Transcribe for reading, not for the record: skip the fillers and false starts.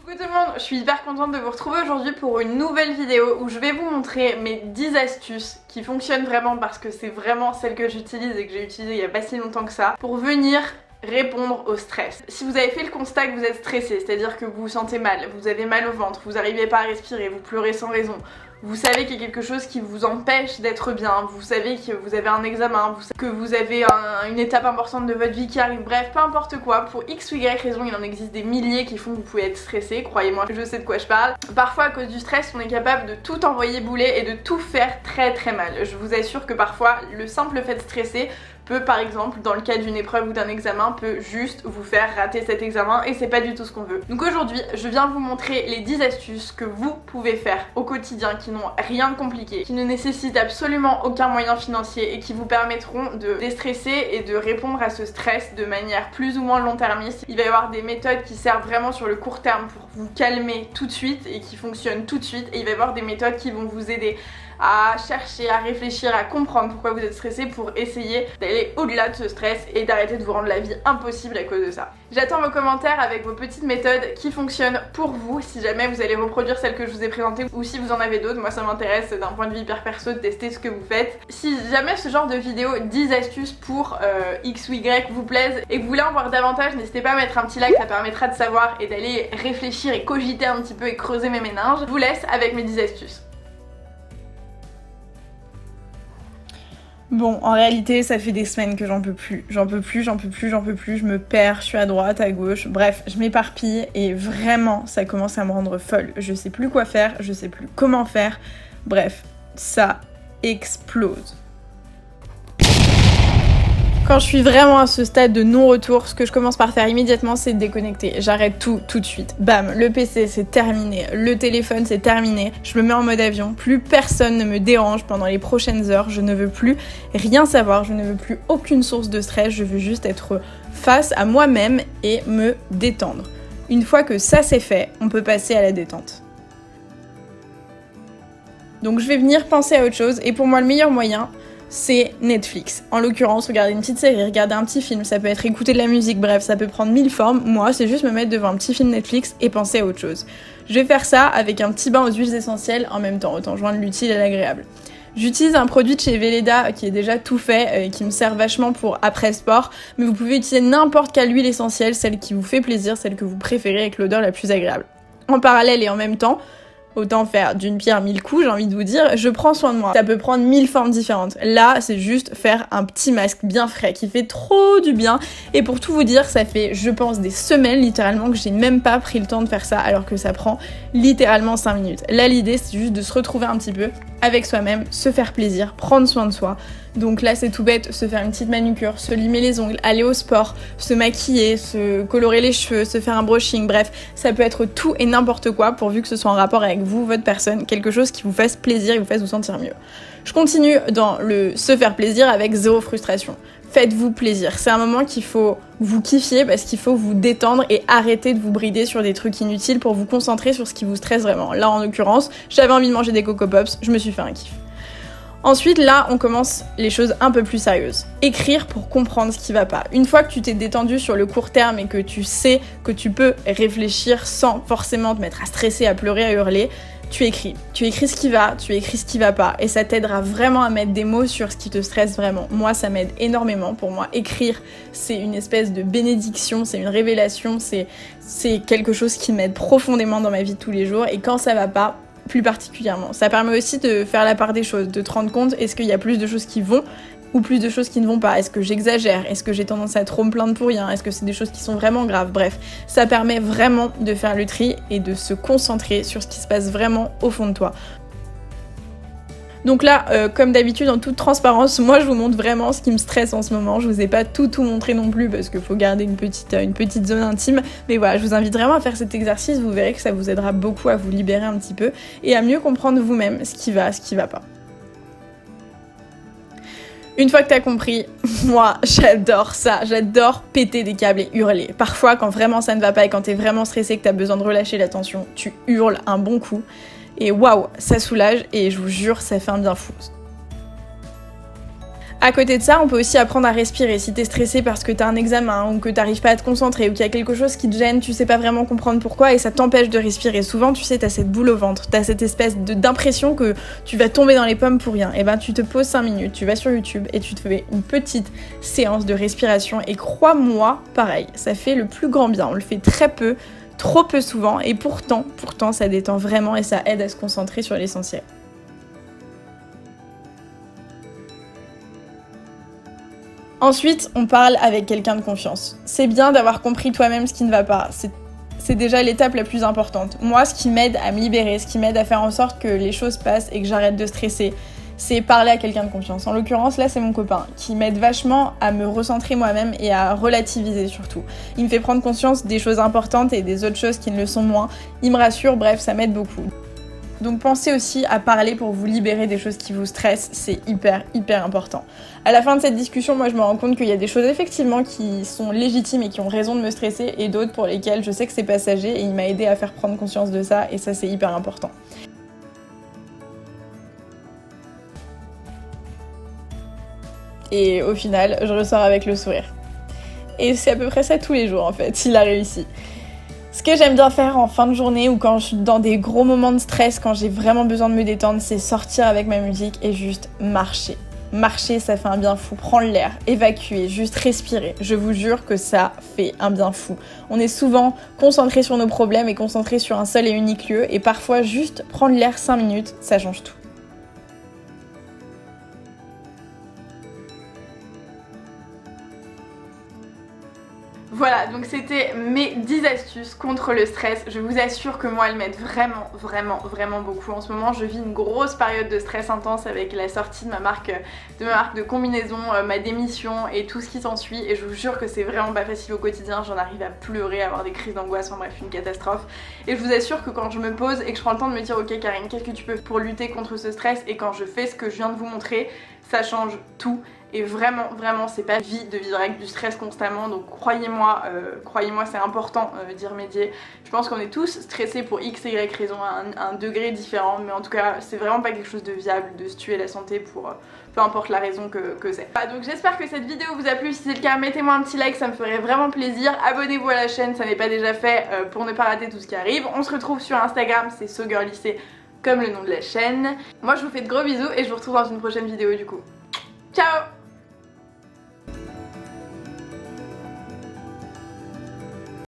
Coucou tout le monde, je suis hyper contente de vous retrouver aujourd'hui pour une nouvelle vidéo où je vais vous montrer mes 10 astuces qui fonctionnent vraiment parce que c'est vraiment celles que j'utilise et que j'ai utilisées il y a pas si longtemps que ça pour venir répondre au stress. Si vous avez fait le constat que vous êtes stressé, c'est-à-dire que vous vous sentez mal, vous avez mal au ventre, vous n'arrivez pas à respirer, vous pleurez sans raison, vous savez qu'il y a quelque chose qui vous empêche d'être bien, vous savez que vous avez un examen, que vous avez une étape importante de votre vie qui arrive, bref, peu importe quoi, pour x ou y raison, il en existe des milliers qui font que vous pouvez être stressé, croyez-moi, je sais de quoi je parle. Parfois, à cause du stress, on est capable de tout envoyer bouler et de tout faire très très mal. Je vous assure que parfois, le simple fait de stresser peut, par exemple, dans le cas d'une épreuve ou d'un examen, peut juste vous faire rater cet examen et c'est pas du tout ce qu'on veut. Donc aujourd'hui, je viens vous montrer les 10 astuces que vous pouvez faire au quotidien qui n'ont rien de compliqué, qui ne nécessitent absolument aucun moyen financier et qui vous permettront de déstresser et de répondre à ce stress de manière plus ou moins long-termiste. Il va y avoir des méthodes qui servent vraiment sur le court terme pour vous calmer tout de suite et qui fonctionnent tout de suite, et il va y avoir des méthodes qui vont vous aider à chercher, à réfléchir, à comprendre pourquoi vous êtes stressé pour essayer d'aller au-delà de ce stress et d'arrêter de vous rendre la vie impossible à cause de ça. J'attends vos commentaires avec vos petites méthodes qui fonctionnent pour vous, si jamais vous allez reproduire celles que je vous ai présentées ou si vous en avez d'autres. Moi ça m'intéresse d'un point de vue hyper perso de tester ce que vous faites. Si jamais ce genre de vidéo 10 astuces pour X ou Y vous plaise et que vous voulez en voir davantage, n'hésitez pas à mettre un petit like, ça permettra de savoir et d'aller réfléchir et cogiter un petit peu et creuser mes méninges. Je vous laisse avec mes 10 astuces. Bon, en réalité, ça fait des semaines que j'en peux plus. J'en peux plus, je me perds, je suis à droite, à gauche, bref, je m'éparpille et vraiment, ça commence à me rendre folle. Je sais plus quoi faire, je sais plus comment faire, bref, ça explose. Quand je suis vraiment à ce stade de non-retour, ce que je commence par faire immédiatement, c'est de déconnecter. J'arrête tout de suite. Bam, le PC c'est terminé, le téléphone c'est terminé, je me mets en mode avion, plus personne ne me dérange pendant les prochaines heures, je ne veux plus rien savoir, je ne veux plus aucune source de stress, je veux juste être face à moi-même et me détendre. Une fois que ça c'est fait, on peut passer à la détente. Donc je vais venir penser à autre chose, et pour moi le meilleur moyen, c'est Netflix. En l'occurrence, regarder une petite série, regarder un petit film, ça peut être écouter de la musique, bref, ça peut prendre 1000 formes. Moi, c'est juste me mettre devant un petit film Netflix et penser à autre chose. Je vais faire ça avec un petit bain aux huiles essentielles en même temps, autant joindre l'utile à l'agréable. J'utilise un produit de chez Velleda qui est déjà tout fait et qui me sert vachement pour après-sport, mais vous pouvez utiliser n'importe quelle huile essentielle, celle qui vous fait plaisir, celle que vous préférez avec l'odeur la plus agréable. En parallèle et en même temps, autant faire d'une pierre 1000 coups, j'ai envie de vous dire, je prends soin de moi. Ça peut prendre 1000 formes différentes. Là, c'est juste faire un petit masque bien frais qui fait trop du bien. Et pour tout vous dire, ça fait, je pense, des semaines littéralement que j'ai même pas pris le temps de faire ça alors que ça prend littéralement 5 minutes. Là, l'idée, c'est juste de se retrouver un petit peu avec soi-même, se faire plaisir, prendre soin de soi. Donc là, c'est tout bête, se faire une petite manucure, se limer les ongles, aller au sport, se maquiller, se colorer les cheveux, se faire un brushing, bref, ça peut être tout et n'importe quoi pourvu que ce soit en rapport avec vous, votre personne, quelque chose qui vous fasse plaisir et vous fasse vous sentir mieux. Je continue dans le se faire plaisir avec zéro frustration. Faites-vous plaisir. C'est un moment qu'il faut vous kiffier parce qu'il faut vous détendre et arrêter de vous brider sur des trucs inutiles pour vous concentrer sur ce qui vous stresse vraiment. Là, en l'occurrence, j'avais envie de manger des Coco Pops, je me suis fait un kiff. Ensuite, là, on commence les choses un peu plus sérieuses. Écrire pour comprendre ce qui va pas. Une fois que tu t'es détendu sur le court terme et que tu sais que tu peux réfléchir sans forcément te mettre à stresser, à pleurer, à hurler, tu écris. Tu écris ce qui va, tu écris ce qui va pas. Et ça t'aidera vraiment à mettre des mots sur ce qui te stresse vraiment. Moi, ça m'aide énormément. Pour moi, écrire, c'est une espèce de bénédiction, c'est une révélation, c'est quelque chose qui m'aide profondément dans ma vie de tous les jours. Et quand ça va pas, plus particulièrement. Ça permet aussi de faire la part des choses, de te rendre compte, est-ce qu'il y a plus de choses qui vont ou plus de choses qui ne vont pas? Est-ce que j'exagère? Est-ce que j'ai tendance à trop me plaindre pour rien? Est-ce que c'est des choses qui sont vraiment graves? Bref, ça permet vraiment de faire le tri et de se concentrer sur ce qui se passe vraiment au fond de toi. Donc là, comme d'habitude, en toute transparence, moi je vous montre vraiment ce qui me stresse en ce moment. Je vous ai pas tout montré non plus parce qu'il faut garder une petite zone intime. Mais voilà, je vous invite vraiment à faire cet exercice. Vous verrez que ça vous aidera beaucoup à vous libérer un petit peu et à mieux comprendre vous-même ce qui va pas. Une fois que t'as compris, moi j'adore ça, j'adore péter des câbles et hurler. Parfois quand vraiment ça ne va pas et quand t'es vraiment stressé, que t'as besoin de relâcher la tension, tu hurles un bon coup. Et waouh, ça soulage et je vous jure, ça fait un bien fou. À côté de ça, on peut aussi apprendre à respirer. Si t'es stressé parce que t'as un examen ou que t'arrives pas à te concentrer ou qu'il y a quelque chose qui te gêne, tu sais pas vraiment comprendre pourquoi et ça t'empêche de respirer. Souvent, tu sais, t'as cette boule au ventre, t'as cette espèce d'impression que tu vas tomber dans les pommes pour rien. Et ben, tu te poses 5 minutes, tu vas sur YouTube et tu te fais une petite séance de respiration et crois-moi, pareil, ça fait le plus grand bien. On le fait très peu, trop peu souvent et pourtant, ça détend vraiment et ça aide à se concentrer sur l'essentiel. Ensuite, on parle avec quelqu'un de confiance. C'est bien d'avoir compris toi-même ce qui ne va pas. C'est déjà l'étape la plus importante. Moi, ce qui m'aide à me libérer, ce qui m'aide à faire en sorte que les choses passent et que j'arrête de stresser, c'est parler à quelqu'un de confiance. En l'occurrence, là, c'est mon copain, qui m'aide vachement à me recentrer moi-même et à relativiser surtout. Il me fait prendre conscience des choses importantes et des autres choses qui ne le sont moins. Il me rassure, bref, ça m'aide beaucoup. Donc pensez aussi à parler pour vous libérer des choses qui vous stressent, c'est hyper important. À la fin de cette discussion, moi je me rends compte qu'il y a des choses effectivement qui sont légitimes et qui ont raison de me stresser et d'autres pour lesquelles je sais que c'est passager et il m'a aidé à faire prendre conscience de ça et ça c'est hyper important. Et au final, je ressors avec le sourire. Et c'est à peu près ça tous les jours en fait, il a réussi. Ce que j'aime bien faire en fin de journée ou quand je suis dans des gros moments de stress, quand j'ai vraiment besoin de me détendre, c'est sortir avec ma musique et juste marcher. Marcher, ça fait un bien fou. Prendre l'air, évacuer, juste respirer. Je vous jure que ça fait un bien fou. On est souvent concentré sur nos problèmes et concentré sur un seul et unique lieu et parfois juste prendre l'air 5 minutes, ça change tout. Voilà, donc c'était mes 10 astuces contre le stress. Je vous assure que moi, elles m'aident vraiment beaucoup. En ce moment, je vis une grosse période de stress intense avec la sortie de ma marque de combinaison, ma démission et tout ce qui s'ensuit. Et je vous jure que c'est vraiment pas facile au quotidien. J'en arrive à pleurer, à avoir des crises d'angoisse, enfin bref, une catastrophe. Et je vous assure que quand je me pose et que je prends le temps de me dire ok Karine, qu'est-ce que tu peux pour lutter contre ce stress, et quand je fais ce que je viens de vous montrer, ça change tout. Et vraiment, c'est pas vie de vivre avec du stress constamment, donc croyez-moi, c'est important d'y remédier. Je pense qu'on est tous stressés pour x, y raison à un degré différent, mais en tout cas, c'est vraiment pas quelque chose de viable de se tuer la santé pour peu importe la raison que c'est. Voilà, donc j'espère que cette vidéo vous a plu. Si c'est le cas, mettez-moi un petit like, ça me ferait vraiment plaisir. Abonnez-vous à la chaîne, ça n'est pas déjà fait, pour ne pas rater tout ce qui arrive. On se retrouve sur Instagram, c'est SoGirlYC, comme le nom de la chaîne. Moi, je vous fais de gros bisous et je vous retrouve dans une prochaine vidéo du coup. Ciao!